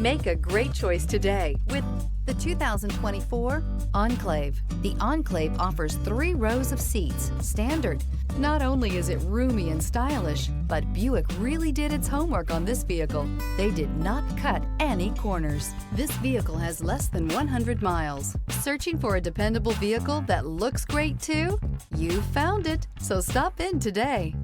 Make a great choice today with the 2024 Enclave. The Enclave offers 3 rows of seats, standard. Not only is it roomy and stylish, but Buick really did its homework on this vehicle. They did not cut any corners. This vehicle has less than 100 miles. Searching for a dependable vehicle that looks great too? You found it, so stop in today.